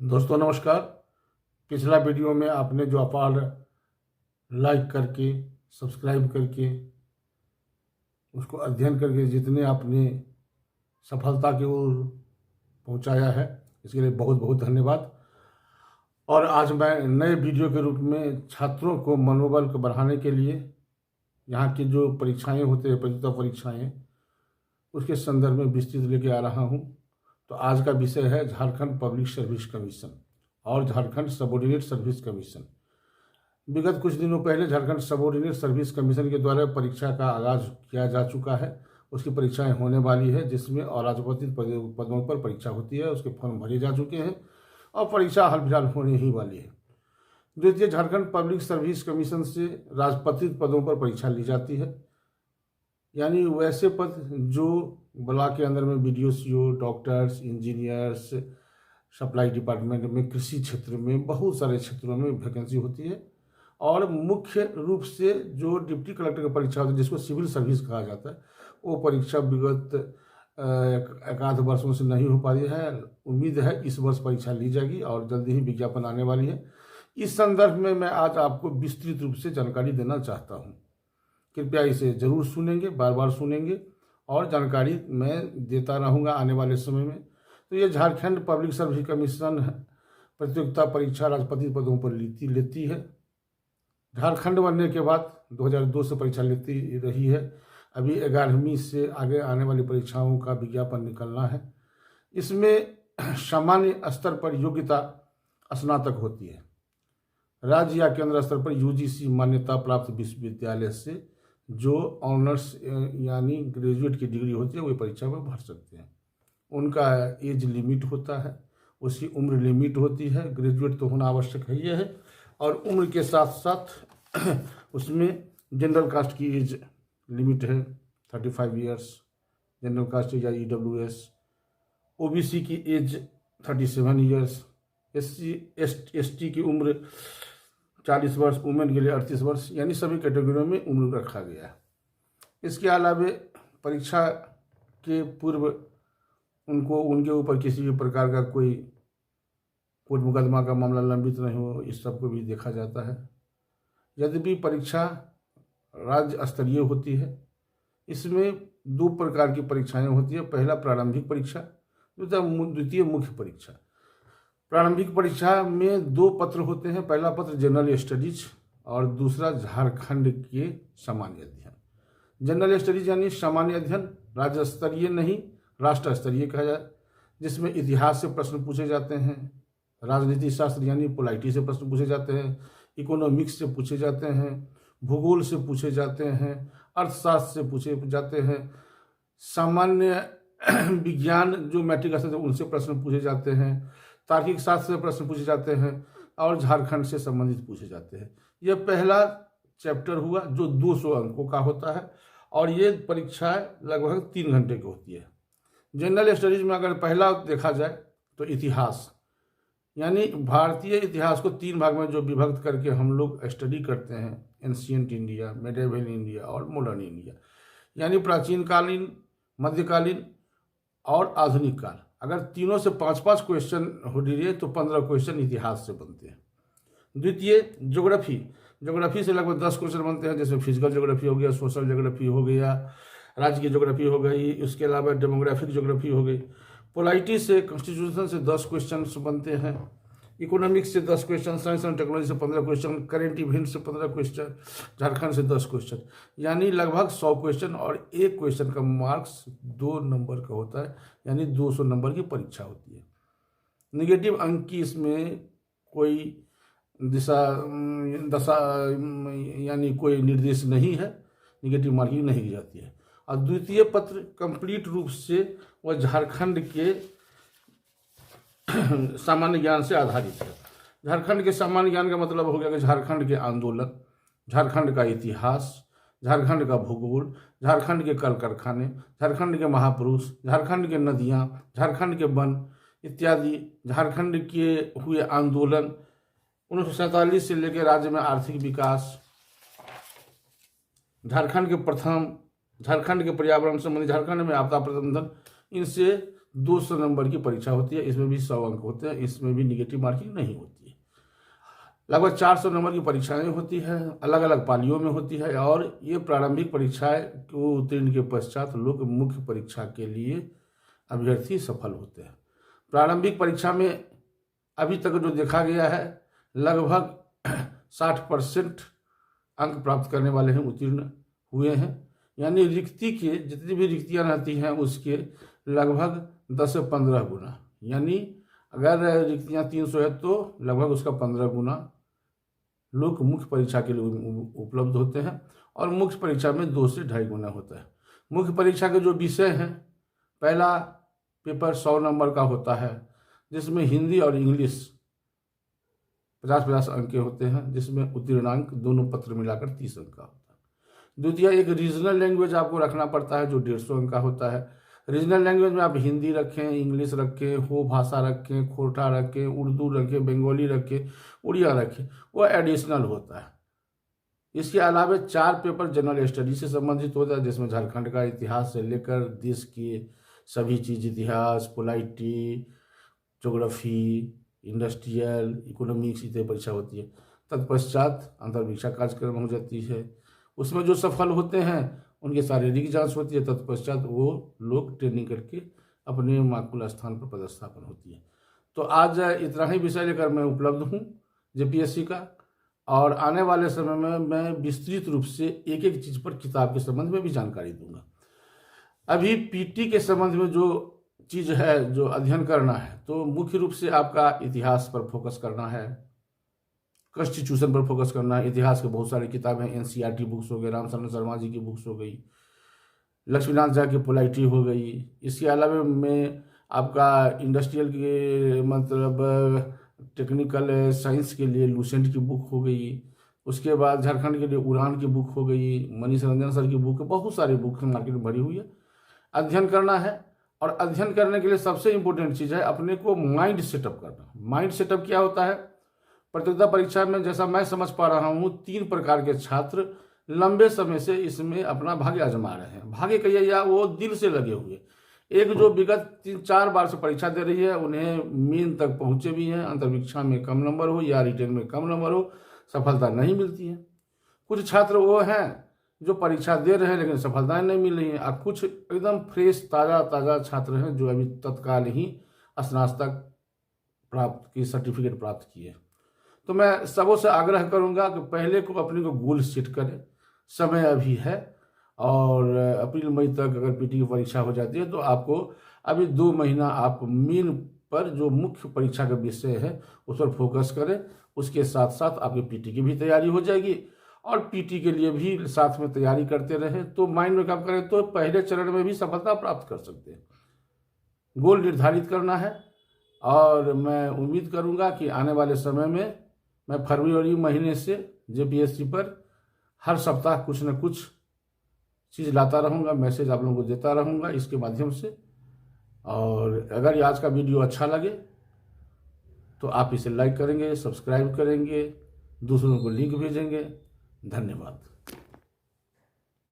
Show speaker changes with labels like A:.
A: दोस्तों नमस्कार। पिछला वीडियो में आपने जो अपार लाइक करके सब्सक्राइब करके उसको अध्ययन करके जितने आपने सफलता की ओर पहुंचाया है, इसके लिए बहुत बहुत धन्यवाद। और आज मैं नए वीडियो के रूप में छात्रों को मनोबल को बढ़ाने के लिए यहाँ की जो परीक्षाएं होते हैं, प्रतियोगिता परीक्षाएं, उसके संदर्भ में विस्तृत लेके आ रहा हूँ। तो आज का विषय है झारखंड पब्लिक सर्विस कमीशन और झारखंड सबऑर्डिनेट सर्विस कमीशन। विगत कुछ दिनों पहले झारखंड सबऑर्डिनेट सर्विस कमीशन के द्वारा परीक्षा का आगाज किया जा चुका है। उसकी परीक्षाएं होने वाली है, जिसमें अराजपत्रित पदों पर परीक्षा होती है। उसके फॉर्म भरे जा चुके हैं और परीक्षा हाल फिलहाल होने ही वाली है। द्वितीय, झारखंड पब्लिक सर्विस कमीशन से राजपत्रित पदों पर परीक्षा ली जाती है, यानी वैसे पद जो ब्लॉक के अंदर में BDO, doctors, engineers, supply department में, कृषि क्षेत्र में, बहुत सारे क्षेत्रों में वैकेंसी होती है। और मुख्य रूप से जो डिप्टी कलेक्टर की परीक्षा होती है, जिसको सिविल सर्विस कहा जाता है, वो परीक्षा विगत एक आध वर्षों से नहीं हो पा रही है। उम्मीद है इस वर्ष परीक्षा ली जाएगी और जल्दी ही विज्ञापन आने वाली है। इस संदर्भ में मैं आज आपको विस्तृत रूप से जानकारी देना चाहता हूँ। कृपया इसे जरूर सुनेंगे, बार बार सुनेंगे और जानकारी मैं देता रहूँगा आने वाले समय में। तो ये झारखंड पब्लिक सर्विस कमीशन प्रतियोगिता परीक्षा राजपत्रित पदों पर लेती है। झारखंड बनने के बाद 2002 से परीक्षा लेती रही है। अभी 11वीं से आगे आने वाली परीक्षाओं का विज्ञापन निकलना है। इसमें सामान्य स्तर पर योग्यता स्नातक होती है। राज्य या केंद्र स्तर पर UGC मान्यता प्राप्त विश्वविद्यालय से जो ऑनर्स यानी ग्रेजुएट की डिग्री होती है, वो परीक्षा में भर सकते हैं। उनका एज लिमिट होता है, उसकी उम्र लिमिट होती है। ग्रेजुएट तो होना आवश्यक है ये है। और उम्र के साथ साथ उसमें जनरल कास्ट की एज लिमिट है 35 इयर्स, जनरल कास्ट या EWS। OBC की एज 37 इयर्स, SC ST की उम्र 40 वर्ष, वुमेन के लिए 38 वर्ष, यानी सभी कैटेगरियों में उम्र रखा गया है। इसके अलावा परीक्षा के पूर्व उनके ऊपर किसी भी प्रकार का कोई कोर्ट मुकदमा का मामला लंबित नहीं हो, इस सब को भी देखा जाता है। यद्यपि परीक्षा राज्य स्तरीय होती है। इसमें 2 प्रकार की परीक्षाएं होती है। पहला प्रारंभिक परीक्षा, द्वितीय मुख्य परीक्षा। प्रारंभिक परीक्षा में 2 पत्र होते हैं। पहला पत्र जनरल स्टडीज और दूसरा झारखंड के सामान्य अध्ययन। जनरल स्टडीज यानी सामान्य अध्ययन राज्य स्तरीय नहीं, राष्ट्र स्तरीय कहा जाए, जिसमें इतिहास से प्रश्न पूछे जाते हैं, राजनीति शास्त्र यानी पोलाइटी से प्रश्न पूछे जाते हैं, इकोनॉमिक्स से पूछे जाते हैं, भूगोल से पूछे जाते हैं, अर्थशास्त्र से पूछे जाते हैं, सामान्य विज्ञान जो मैट्रिक स्तर उनसे प्रश्न पूछे जाते हैं, तार्किक शास्त्र से प्रश्न पूछे जाते हैं और झारखंड से संबंधित पूछे जाते हैं। यह पहला चैप्टर हुआ जो 200 अंकों का होता है और ये परीक्षा लगभग 3 घंटे की होती है। जनरल स्टडीज में अगर पहला देखा जाए तो इतिहास, यानी भारतीय इतिहास को 3 भाग में जो विभक्त करके हम लोग स्टडी करते हैं, एंशिएंट इंडिया, मेडिएवल इंडिया और मॉडर्न इंडिया, यानी प्राचीन कालीन, मध्यकालीन और आधुनिक काल। अगर तीनों से 5-5 क्वेश्चन हो रही है तो 15 क्वेश्चन इतिहास से बनते हैं। द्वितीय ज्योग्राफी से लगभग 10 क्वेश्चन बनते हैं, जैसे फिजिकल ज्योग्राफी हो गया, सोशल ज्योग्राफी हो गया, राज्य की ज्योग्राफी हो गई, उसके अलावा डेमोग्राफिक ज्योग्राफी हो गई। पोलाइटी से, कॉन्स्टिट्यूशन से 10 क्वेश्चन बनते हैं, इकोनॉमिक्स से 10 क्वेश्चन, साइंस एंड टेक्नोलॉजी से 15 क्वेश्चन, करेंट इवेंट से 15 क्वेश्चन, झारखंड से 10 क्वेश्चन, यानी लगभग 100 क्वेश्चन। और एक क्वेश्चन का मार्क्स 2 नंबर का होता है, यानी 200 नंबर की परीक्षा होती है। निगेटिव अंक की इसमें कोई दशा यानी कोई निर्देश नहीं है, निगेटिव मार्किंग नहीं की जाती है। और द्वितीय पत्र कंप्लीट रूप से वह झारखंड के सामान्य ज्ञान से आधारित है। झारखंड के सामान्य ज्ञान का मतलब हो गया कि झारखंड के आंदोलन, झारखंड का इतिहास, झारखंड का भूगोल, झारखंड के कल कारखाने, झारखंड के महापुरुष, झारखंड के नदियाँ, झारखंड के वन इत्यादि, झारखंड के हुए आंदोलन, 1947 से लेकर राज्य में आर्थिक विकास, झारखंड के पर्यावरण संबंधी, झारखंड में आपदा प्रबंधन, इनसे 200 नंबर की परीक्षा होती है, इसमें भी 100 अंक होते हैं, इसमें भी निगेटिव मार्किंग नहीं होती है। लगभग 400 नंबर की परीक्षाएं होती है, अलग अलग पालियों में होती है, और ये प्रारंभिक परीक्षाएं को उत्तीर्ण के पश्चात लोक मुख्य परीक्षा के लिए अभ्यर्थी सफल होते हैं। प्रारंभिक परीक्षा में अभी तक जो देखा गया है, लगभग 60% अंक प्राप्त करने वाले हैं उत्तीर्ण हुए हैं, यानी रिक्ति के जितनी भी रिक्तियां रहती हैं उसके लगभग 10 से 15 गुना, यानी अगर रिक्तियां 300 है तो लगभग उसका 15 गुना लोग मुख्य परीक्षा के लिए उपलब्ध होते हैं, और मुख्य परीक्षा में 2 से 2.5 गुना होता है। मुख्य परीक्षा के जो विषय हैं, पहला पेपर 100 नंबर का होता है, जिसमें हिंदी और इंग्लिश 50-50 अंक के होते हैं, जिसमें उत्तीर्णांक दोनों पत्र मिलाकर 30 अंक का होता है। द्वितीय, एक रीजनल लैंग्वेज आपको रखना पड़ता है जो 150 अंक का होता है। रीजनल लैंग्वेज में आप हिंदी रखें, इंग्लिश रखें, हो भाषा रखें, खोटा रखें, उर्दू रखें, बंगाली रखें, उड़िया रखें, वो एडिशनल होता है। इसके अलावा 4 पेपर जनरल स्टडी से संबंधित होता है, जिसमें झारखंड का इतिहास से लेकर देश की सभी चीज़, इतिहास, पोलाइटी, ज्योग्राफी, इंडस्ट्रियल, इकोनॉमिक्स, इतनी परीक्षा होती है। तत्पश्चात अंतर्परीक्षा कार्यक्रम हो जाती है, उसमें जो सफल होते हैं उनकी शारीरिक जांच होती है। तत्पश्चात वो लोग ट्रेनिंग करके अपने माकूल स्थान पर पदस्थापन होती है। तो आज इतना ही विषय लेकर मैं उपलब्ध हूँ जेपीएससी का, और आने वाले समय में मैं विस्तृत रूप से एक एक चीज़ पर किताब के संबंध में भी जानकारी दूंगा। अभी पीटी के संबंध में जो चीज़ है, जो अध्ययन करना है, तो मुख्य रूप से आपका इतिहास पर फोकस करना है, कॉन्स्टिट्यूशन पर फोकस करना है। इतिहास के बहुत सारी किताबें, एनसीईआरटी बुक्स हो गए, रामशरण शर्मा जी की बुक्स हो गई, लक्ष्मीनाथ झा की पोलाइटी हो गई। इसके अलावा में आपका इंडस्ट्रियल के मतलब टेक्निकल साइंस के लिए लूसेंट की बुक हो गई। उसके बाद झारखंड के लिए उड़ान की बुक हो गई, मनीष रंजन सर की बुक, बहुत सारी बुक मार्केट में भरी हुई है। अध्ययन करना है, और अध्ययन करने के लिए सबसे इंपॉर्टेंट चीज़ है अपने को माइंड सेटअप करना। माइंड सेटअप क्या होता है? प्रतियोगिता परीक्षा में जैसा मैं समझ पा रहा हूँ, 3 प्रकार के छात्र लंबे समय से इसमें अपना भाग्य आजमा रहे हैं। भाग्य कहिए या वो दिल से लगे हुए। एक जो विगत 3-4 बार से परीक्षा दे रही है, उन्हें मेन तक पहुँचे भी हैं, अंतर्परीक्षा में कम नंबर हो या रिटेन में कम नंबर हो, सफलता नहीं मिलती है। कुछ छात्र वो हैं जो परीक्षा दे रहे हैं लेकिन सफलताएं नहीं मिल रही हैं, और कुछ एकदम फ्रेश ताज़ा छात्र हैं जो अभी तत्काल ही स्नातक प्राप्त की सर्टिफिकेट प्राप्त किए। तो मैं सबों से आग्रह करूंगा कि पहले को अपने को गोल सेट करें, समय अभी है, और अप्रैल मई तक अगर पीटी की परीक्षा हो जाती है तो आपको अभी 2 महीना आप मेन पर जो मुख्य परीक्षा का विषय है उस पर फोकस करें। उसके साथ साथ आपकी पीटी की भी तैयारी हो जाएगी, और पीटी के लिए भी साथ में तैयारी करते रहें, तो माइंड में काम करें तो पहले चरण में भी सफलता प्राप्त कर सकते हैं। गोल निर्धारित करना है, और मैं उम्मीद करूंगा कि आने वाले समय में मैं फरवरी महीने से जेपीएससी पर हर सप्ताह कुछ न कुछ चीज़ लाता रहूँगा, मैसेज आप लोगों को देता रहूँगा इसके माध्यम से। और अगर आज का वीडियो अच्छा लगे तो आप इसे लाइक करेंगे, सब्सक्राइब करेंगे, दूसरों को लिंक भेजेंगे। धन्यवाद।